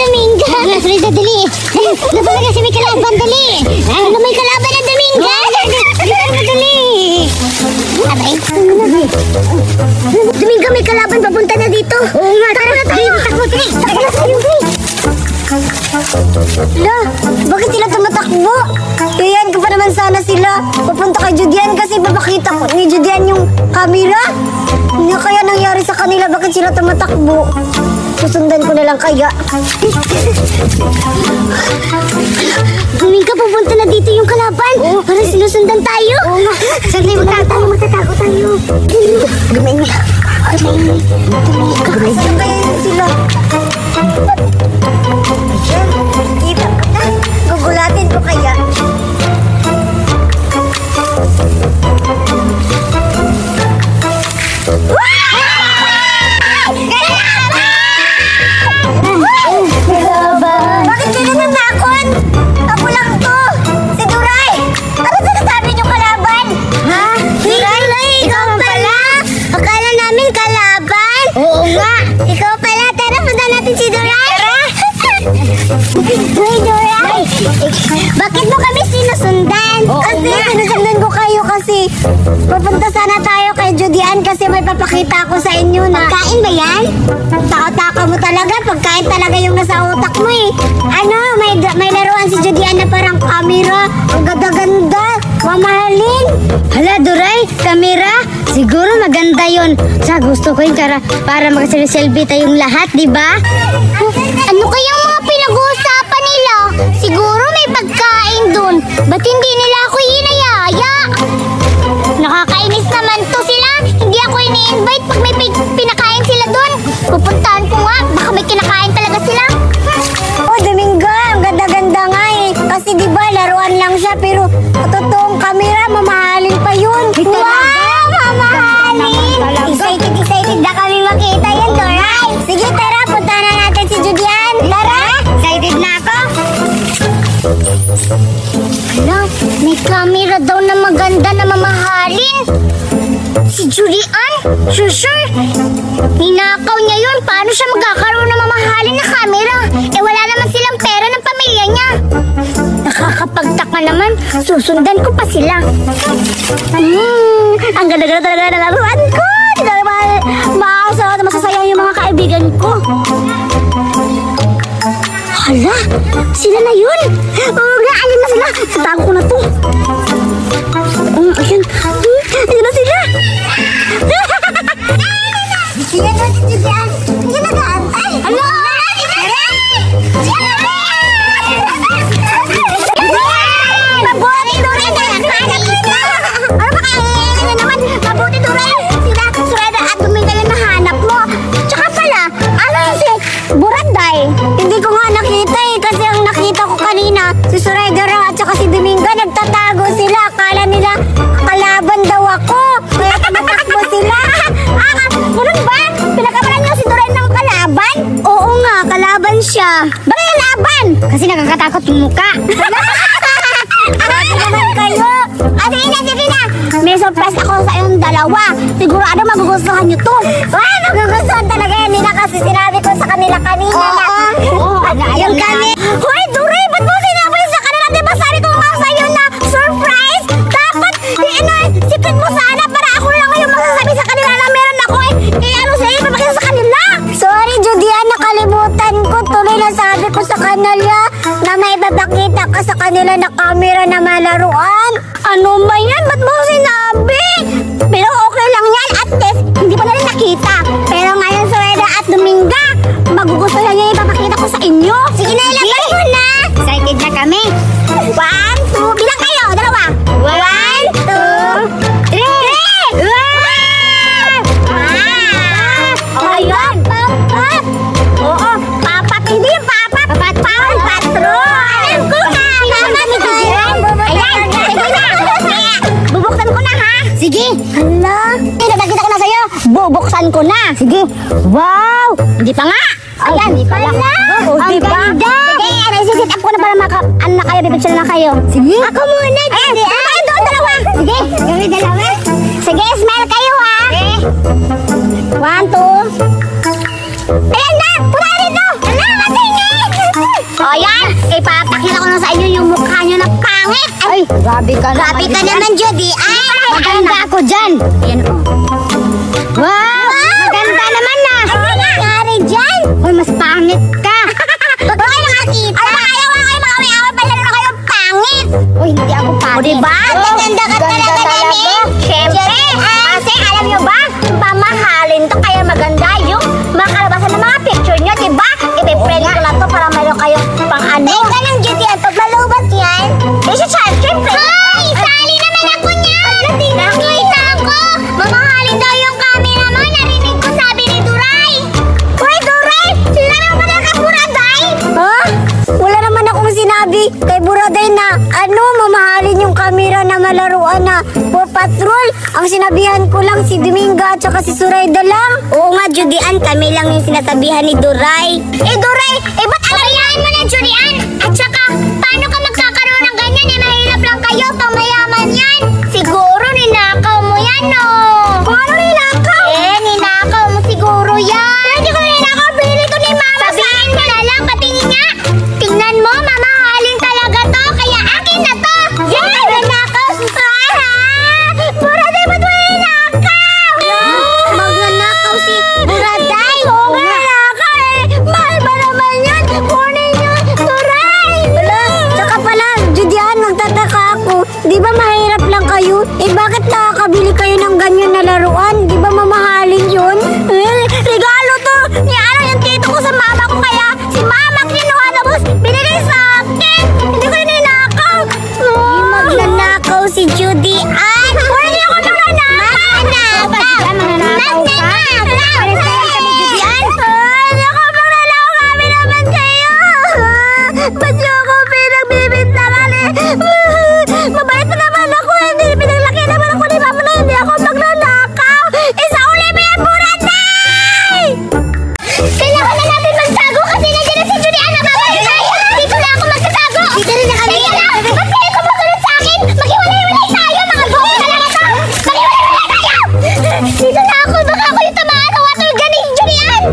Dominga. Sorry, dali. Napala kasi may kalaban, dali. Ano may kalaban na Dominga? Dali. Abay. Dominga, may kalaban. Papunta na dito. Oo nga. Tara na tayo. Takbo, dali. Takbo na tayo, dali. Hala, bakit sila tumatakbo? Tuyan ko pa naman sana sila. Pupunta kay Judian kasi papakita ko ni Judian yung camera. Ano kaya nangyari sa kanila? Bakit sila tumatakbo? Susundan ko na lang kaya. Dominga, pupunta na dito yung kalaban. Parang sinusundan tayo. Saglit, magtatago tayo. Gumay niya. Gumay kaya sila. Ayan, kita ko na. Gugulatin ko kaya. Bakit sila nanakon? Ako lang to. Si Duray. Ano sinasabi niyo kalaban? Ha? Duray, ikaw pala? Akala namin kalaban? Oo nga. Ikaw pala. Tara, punta natin si Duray. Hoy, Duray. Bakit mo kami sinusundan? Kasi sinusundan ko kayo kasi pupunta sana tayo kay Judian kasi may papakita ako sa inyo na. Pagkain ba yan? Taka-taka mo talaga. Pagkain talaga yung nasa utak mo eh. Ano, may laruan si Judian na parang camera. Ang ganda-ganda. Mamahalin. Hala, Duray, camera? Siguro maganda yon. Sa gusto ko yun para mag-selfie tayong lahat, di ba? Ano kayang mga pinag-uusapan nila? Siguro may pagkain dun. Ba't hindi nila ako hinayaya? Nakakainis naman to sila. Hindi ako ini-invite pag may pinakain sila dun. Pupuntahan ko nga. Baka may kinakain talaga sila. Oh, Dominga, ang ganda-ganda nga eh. Kasi di ba laruan lang siya pero totoong camera, mamahalin pa yun. Wow, mamahalin. Excited na kami makita yan, Doray. Sige, tara, punta na natin si Judian. Tara, excited na ako. Hala, may camera daw na maganda na mamahalin. Si Julian? Sure. Ninakaw niya yun. Paano siya magkakaroon ng mamahalin na camera? Eh wala naman silang pera ng pamilya niya. Nakakapagtaka naman. Susundan ko pa sila. Ang ganda-ganda talaga na laruan ko. Masasayang yung mga kaibigan ko. Hala, sila na yun. Oo nga, ayun na sila. Satago ko na to. Ayun. Ayun na sila. Yan na si Judian. Yan nag-aantay. Hello! Mabuti, Duray. Nakahanap kita. Ano ba kaya naman? Mabuti, Duray. Sila, Sureda at Dominga yung nahanap mo. Tsaka pala, ano yun si Buraday? Hindi ko nga nakita eh. Kasi ang nakita ko kanina, si Sureda at saka si Dominga nagtatago sila. Akala nila kalaban daw ako. Kaya tumatakbo sila. Ganun ba? Pinakabalan niyo si Duray ng kalaban? Oo nga, kalaban siya. Bakit kalaban? Kasi nakakatakot yung muka. Grabe naman kayo. Sige na. May surprise ako sa iyong dalawa. Sigurado magugustuhan niyo to. Magugustuhan talaga yan nila kasi sinabi ko sa kanila kanina na. Yung kami. Hoy, Duray, ba't mo sinabi sa kanila? Diba sabi ko nga sa'yo na surprise? Dapat, secret mo sana para ako lang ngayon masasabi sa kanila na meron ako ano sa'yo, papakita sa kanila. Sorry, Judian, nakalimutan ko. Tuloy na sabi ko sa kanila na may babakita ka sa kanila na camera na malaruan. Ano ba yan? Ba't mo sinabi? Pero okay lang yan. At least, hindi pa natin nakita. Pero ngayon, Sureda at Dominga, magugustuhan niya ipapakita ko sa inyo. Sige na, ilagay mo na. Excited na kami. 1, 2, bilang kayo. Dalawa. 1, 2, 3. Ayun. Papat. Oo, papat. Hindi yung papat. Papat. Patro. Alam ko na. Papat ni Judian. Ayan. Sige na. Bubuksan ko na ha. Sige. Hala. Pinagkita ko na sa'yo. Bubuksan ko na. Sige. Wow. Hindi pa nga. Ayan. Hindi pa lang. Ang ganda. Sige. Nasisit up ko na para ano na kayo. Bibigyan na kayo. Sige. Ako muna. Ayan. Ayan. Doon dalawa. Sige. Gawin dalawa. Sige. Smile kayo ha. Okay. 1, 2. Ayan na. Punta dito. Hala. Matingin. Grabe ka naman. Grabe ka naman, Judy. Ay, Maganda ako dyan. Yan, oh. Wow! Maganda naman na. Ano nangyari dyan? Uy, mas pangit ka. Ba't ba kayo nakakita? Ano ba kayo? Ano kayo mga away-away? Pala na kayong pangit. Uy, hindi ako O, pangit. diba? Maganda ka Ganda talaga talaga. namin. Siyempre. Kasi alam nyo ba? Mamahalin to kaya maganda yung mga kalabasan ng mga picture nyo, diba? Ipiprint ko na to para mayroon kayong pang ano. Teka lang, Judy. At pag malubat yan, siyempre. Hoy! Sali naman ako niyan! Nakita ko! Mamahalin daw yung camera mo. Narinig ko sabi ni Duray. Hoy, Duray! Sila naman pala ka Buraday? Ha? Wala naman akong sinabi kay Buraday na mamahalin yung camera na malaruan na for patrol. Ang sinabihan ko lang si Dominga at saka si Surayda lang. Oo nga, Judian. Kami lang yung sinasabihan ni Duray. Duray! Ba't alayain mo na, Judian? At saka, paano ka magkakaroon ng ganyan? Mahirap lang kayo, pamayaman yan. Siguro, ninakaw mo yan, no? Paano ninakaw? Ninakaw mo siguro yan. Hindi ko ninakaw, bili to ni Mama. Sabihin mo na lang, patingin nga. Tingnan mo, mamahalin talaga to, kaya akin na to. Yes! Ninakaw! Buraday, ba't mo ninakaw? Magnanakaw si Buraday. Oo nga. Mahal ba naman yan? Kunin nyo, Duray! Tsaka pala, Judian, magtataka ako. Di ba mahirap lang kayo? Bakit nakakabili kayo ng ganyan na laruan? Di ba mamahalin yun? Regalo to! Yung tito ko sa mama ko, kaya si mama kinuha na boss, binigay sa akin! Hindi ko ninakaw! Magnanakaw si Judian! Wala niyo ako nanakaw! Magnanakaw ka? Judian? Hindi ako magnanakaw, kami naman kayo! Ba't niyo ako pinagbibintangan eh? Mabait na naman ako, hindi pinaglaki naman ako ni mama na hindi ako magnanakaw! Isa uli mo yan, Buraday! Kailangan na natin magtago kasi nandiyan na si Judian na babalik! Dito na ako magtatago! Dito rin na kami! Ba't kayo kumusunod sa akin? Maghiwalay-walay tayo! Mga buhay talaga to! Maghiwalay-walay tayo! Dito na ako! Baka ako yung tamaan o ako yung ganing Judian!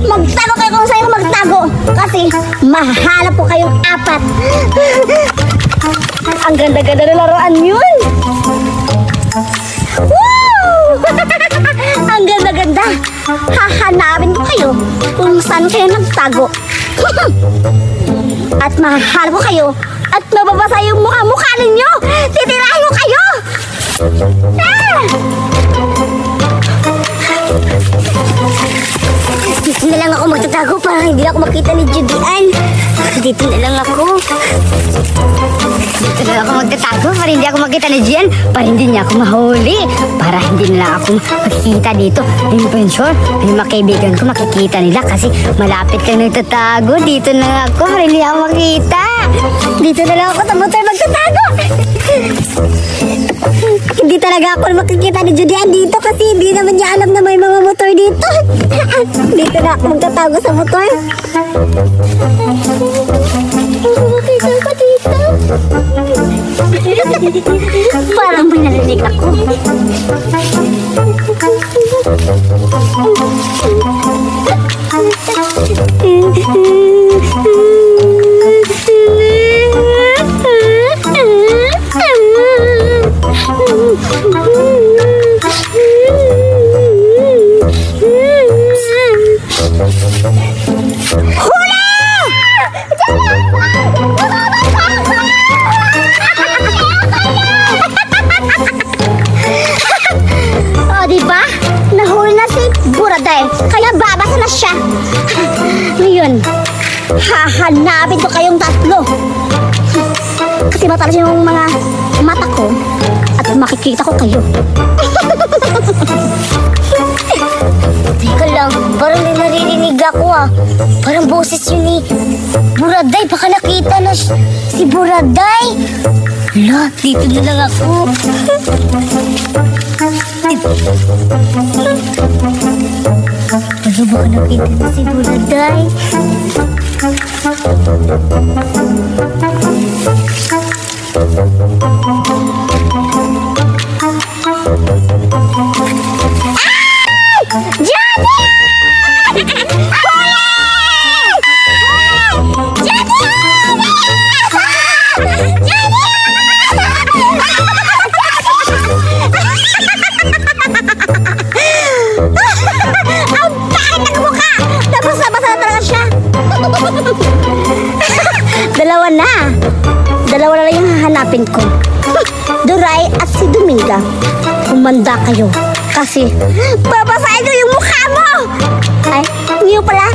Magtago kayo kung sa'yo magtago! Kasi mahanap po kayong apat! Ang ganda-ganda na laruan yun! Woo! Ang ganda-ganda! Hahanapin ko kayo kung saan kayo nagtago. At mahanap ko kayo at mababasa yung mukha-mukha ninyo! Titirahin ko kayo! Dito na lang ako magtatago para hindi ako makita ni Judian. Dito na lang ako. Dito na ako magtatago para hindi ako makita ni Gian. Para hindi niya ako mahuli. Para hindi nila ako makikita dito. Yung pensyon, yung mga kaibigan ko makikita nila kasi malapit kang nagtatago. Dito na lang ako para hindi ako makita. Dito na lang ako sa motor magtatago. Hindi talaga ako makikita ni Judian dito kasi hindi naman niya alam na may mga motor dito. Dito na ako magtatago sa motor. Makikita ka dito. Parang may narinig ako. Diba? Nahuli na si Buraday. Kaya babasa na siya. Ngayon, hahanapin ko kayong tatlo. Kasi matalas yung mga mata ko at makikita ko kayo. Teka lang, parang may naririnig ako ah. Parang boses yun ni Buraday. Baka nakita na si Buraday. Hala, dito na lang ako. Ano baka nakita na si Buraday? Judian! humanda kayo. Kasi, babasahin ko yung mukha mo! Ay, niyo pala.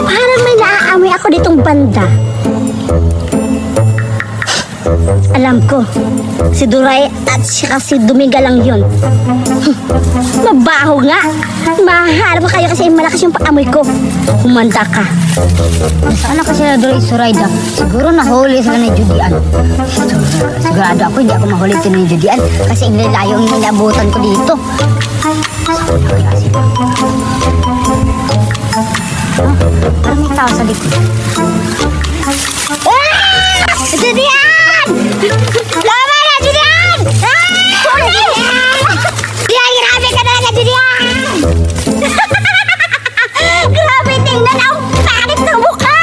Parang may naaamoy ako ditong banda. Alam ko, si Duray at saka si Dumiga lang yun. Mabaho nga. Maharap kayo kasi malakas yung paamoy ko. Humanda ka. Nasaan na kasi na Duray Surayda? Siguro nahuli sila ni Judian. Sigurado ako hindi ako mahuli ito ni Judian kasi inlayo ang inabutan ko dito. Parang may tao sa likod. Judian! Lama na, Judian! Huli! Judian, grabe ka talaga, Judian! Grabe, tingnan ang pangit ng mukha!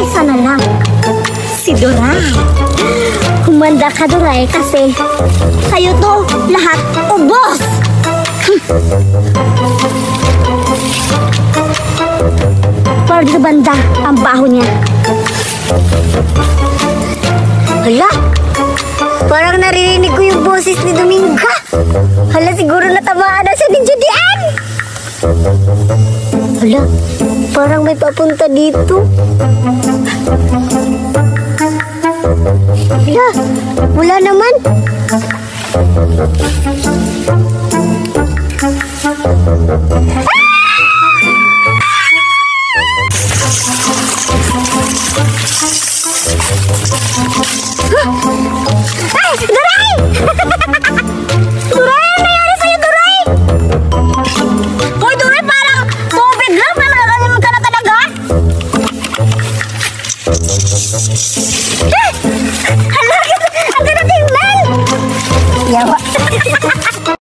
Isa na lang, si Duray. Humanda ka, Duray, kasi kayo to lahat ubos! Pero dito banda ang baho niya. Hala, parang naririnig ko yung boses ni Dominga. Hala, siguro natamaan na siya ni Judian. Hala, parang may papunta dito. Hala, wala naman.